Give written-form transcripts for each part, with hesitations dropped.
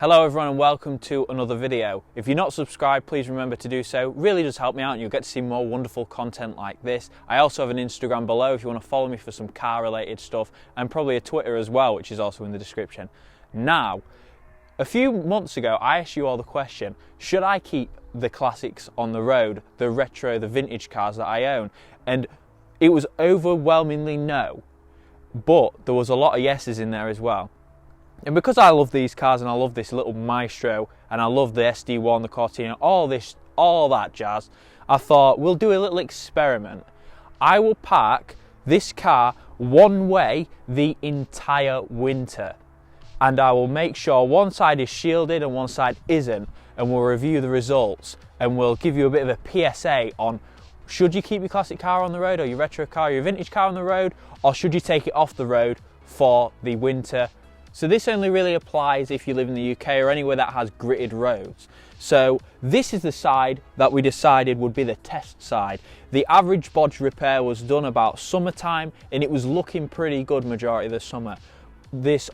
Hello everyone and welcome to another video. If you're not subscribed, please remember to do so. Really does help me out and you'll get to see more wonderful content like this. I also have an Instagram below if you want to follow me for some car related stuff, and probably a Twitter as well, which is also in the description. Now, a few months ago I asked you all the question, should I keep the classics on the road, the retro, the vintage cars that I own? And it was overwhelmingly no, but there was a lot of yeses in there as well. And because I love these cars and I love this little Maestro and I love the SD1, the Cortina, all that jazz, I thought we'll do a little experiment. I will park this car one way the entire winter, and I will make sure one side is shielded and one side isn't, and we'll review the results and we'll give you a bit of a PSA on should you keep your classic car on the road or your retro car or your vintage car on the road, or should you take it off the road for the winter. So this only really applies if you live in the UK or anywhere that has gritted roads. So this is the side that we decided would be the test side. The average bodge repair was done about summertime and it was looking pretty good majority of the summer.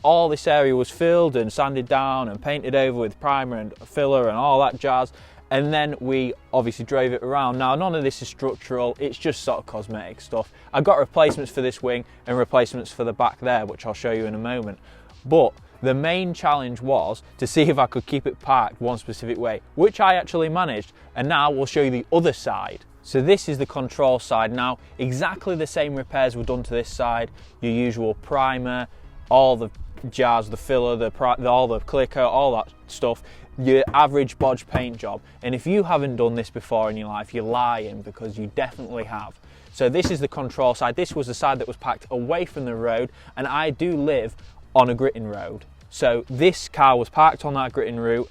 All this area was filled and sanded down and painted over with primer and filler and all that jazz. And then we obviously drove it around. Now none of this is structural, it's just sort of cosmetic stuff. I've got replacements for this wing and replacements for the back there, which I'll show you in a moment. But the main challenge was to see if I could keep it parked one specific way, which I actually managed. And now we'll show you the other side. So this is the control side. Now, exactly the same repairs were done to this side. Your usual primer, all the jazz, the filler, all the clear coat, all that stuff. Your average bodge paint job. And if you haven't done this before in your life, you're lying, because you definitely have. So this is the control side. This was the side that was parked away from the road, and I do live on a gritting road. So this car was parked on that gritting route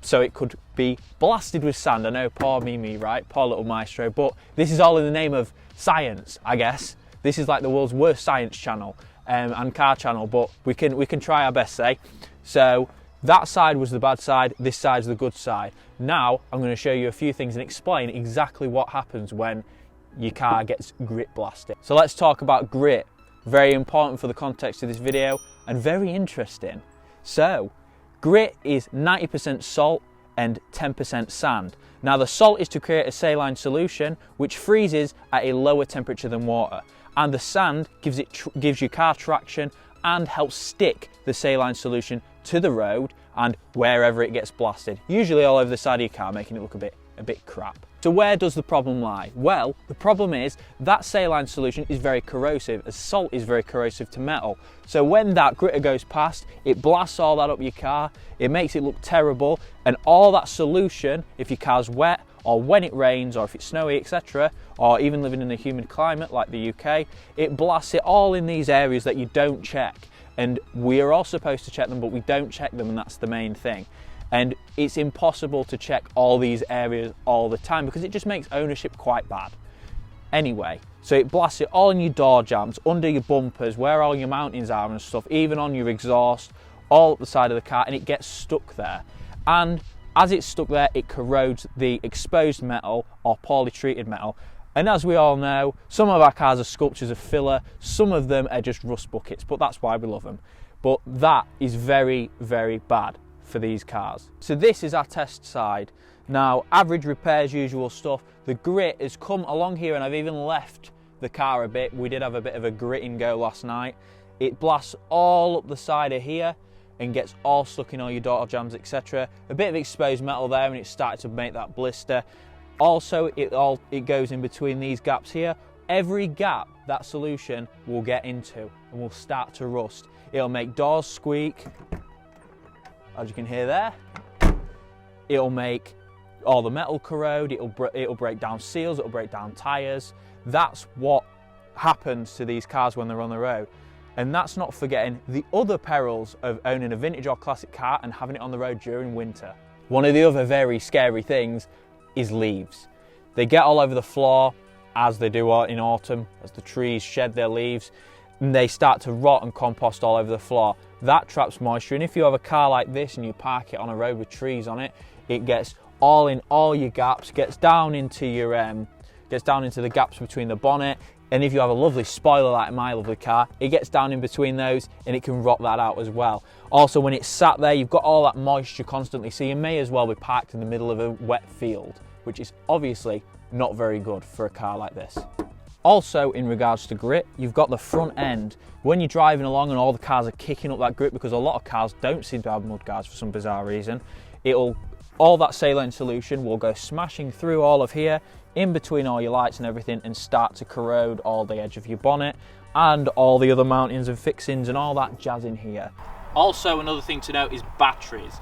so it could be blasted with sand. I know, poor me, right? Poor little Maestro, but this is all in the name of science, I guess. This is like the world's worst science channel and car channel, but we can try our best, say. So that side was the bad side, this side's the good side. Now I'm going to show you a few things and explain exactly what happens when your car gets grit blasted. So let's talk about grit. Very important for the context of this video and very interesting. So grit is 90% salt and 10% sand. Now the salt is to create a saline solution which freezes at a lower temperature than water, and the sand gives you car traction and helps stick the saline solution to the road and wherever it gets blasted, usually all over the side of your car, making it look a bit crap. So where does the problem lie? Well, the problem is that saline solution is very corrosive, as salt is very corrosive to metal. So when that gritter goes past, it blasts all that up your car, it makes it look terrible, and all that solution, if your car's wet, or when it rains, or if it's snowy, etc., or even living in a humid climate like the UK, it blasts it all in these areas that you don't check. And we are all supposed to check them, but we don't check them, and that's the main thing. And it's impossible to check all these areas all the time because it just makes ownership quite bad. Anyway, so it blasts it all in your door jambs, under your bumpers, where all your mountings are and stuff, even on your exhaust, all up the side of the car, and it gets stuck there. And as it's stuck there, it corrodes the exposed metal or poorly treated metal. And as we all know, some of our cars are sculptures of filler, some of them are just rust buckets, but that's why we love them. But that is very, very bad for these cars. So this is our test side. Now, average repairs, usual stuff. The grit has come along here, and I've even left the car a bit. We did have a bit of a gritting go last night. It blasts all up the side of here and gets all stuck in all your door jambs, etc. A bit of exposed metal there, and it's started to make that blister. Also, it goes in between these gaps here. Every gap that solution will get into and will start to rust. It'll make doors squeak, as you can hear there. It'll make all the metal corrode, it'll break down seals, it'll break down tyres. That's what happens to these cars when they're on the road. And that's not forgetting the other perils of owning a vintage or classic car and having it on the road during winter. One of the other very scary things is leaves. They get all over the floor, as they do in autumn, as the trees shed their leaves, and they start to rot and compost all over the floor. That traps moisture, and if you have a car like this and you park it on a road with trees on it, it gets all in all your gaps, gets down into the gaps between the bonnet, And if you have a lovely spoiler like my lovely car, it gets down in between those and it can rot that out as well. Also, when it's sat there, you've got all that moisture constantly, so you may as well be parked in the middle of a wet field, which is obviously not very good for a car like this. Also, in regards to grip, you've got the front end. When you're driving along and all the cars are kicking up that grip, because a lot of cars don't seem to have mud guards for some bizarre reason, all that saline solution will go smashing through all of here, in between all your lights and everything, and start to corrode all the edge of your bonnet and all the other mountings and fixings and all that jazz in here. Also, another thing to note is batteries.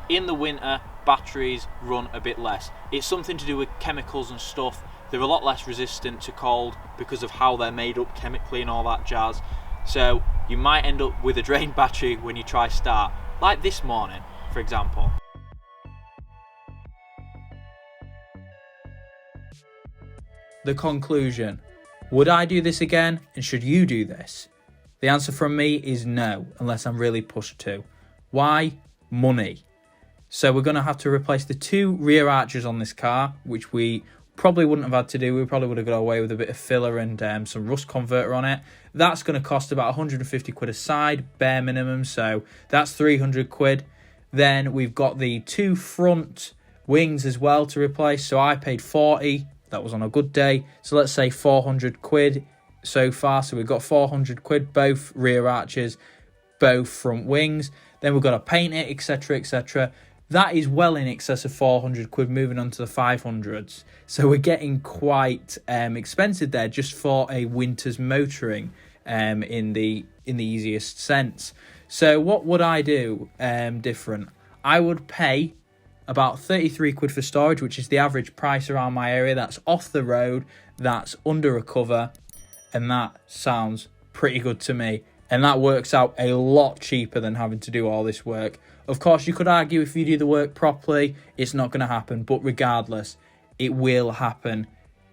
In the winter, batteries run a bit less. It's something to do with chemicals and stuff. They're a lot less resistant to cold because of how they're made up chemically and all that jazz. So you might end up with a drained battery when you try start, like this morning, for example. The conclusion. Would I do this again, and should you do this? The answer from me is no, unless I'm really pushed to. Why? Money. So we're going to have to replace the 2 rear arches on this car, which we probably wouldn't have had to do. We probably would have got away with a bit of filler and some rust converter on it. That's going to cost about 150 quid a side, bare minimum, so that's 300 quid. Then we've got the 2 front wings as well to replace, so I paid 40. That was on a good day, so let's say 400 quid so far. So we've got 400 quid, both rear arches, both front wings. Then we've got to paint it, etc, etc. That is well in excess of 400 quid, moving on to the 500s. So we're getting quite expensive there just for a winter's motoring in the easiest sense. So what would I do different? I would pay about 33 quid for storage, which is the average price around my area. That's off the road, that's under a cover, and that sounds pretty good to me. And that works out a lot cheaper than having to do all this work. Of course, you could argue if you do the work properly, it's not going to happen. But regardless, it will happen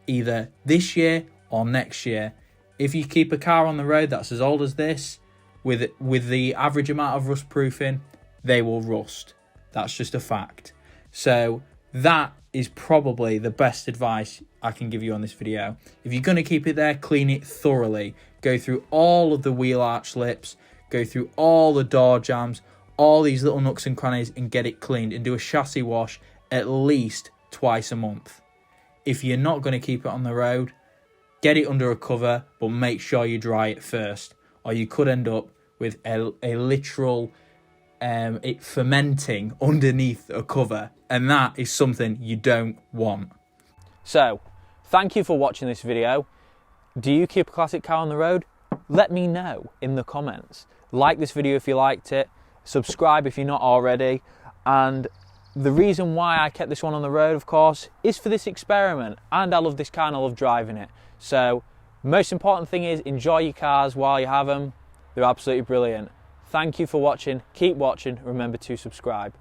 either this year or next year. If you keep a car on the road that's as old as this, with the average amount of rust proofing, they will rust. That's just a fact. So that is probably the best advice I can give you on this video. If you're going to keep it there, clean it thoroughly. Go through all of the wheel arch lips, go through all the door jambs, all these little nooks and crannies, and get it cleaned, and do a chassis wash at least twice a month. If you're not going to keep it on the road, get it under a cover, but make sure you dry it first, or you could end up with a literal it fermenting underneath a cover, and that is something you don't want. So, thank you for watching this video. Do you keep a classic car on the road? Let me know in the comments. Like this video if you liked it, subscribe if you're not already, and the reason why I kept this one on the road, of course, is for this experiment, and I love this car and I love driving it. So, most important thing is enjoy your cars while you have them. They're absolutely brilliant. Thank you for watching. Keep watching. Remember to subscribe.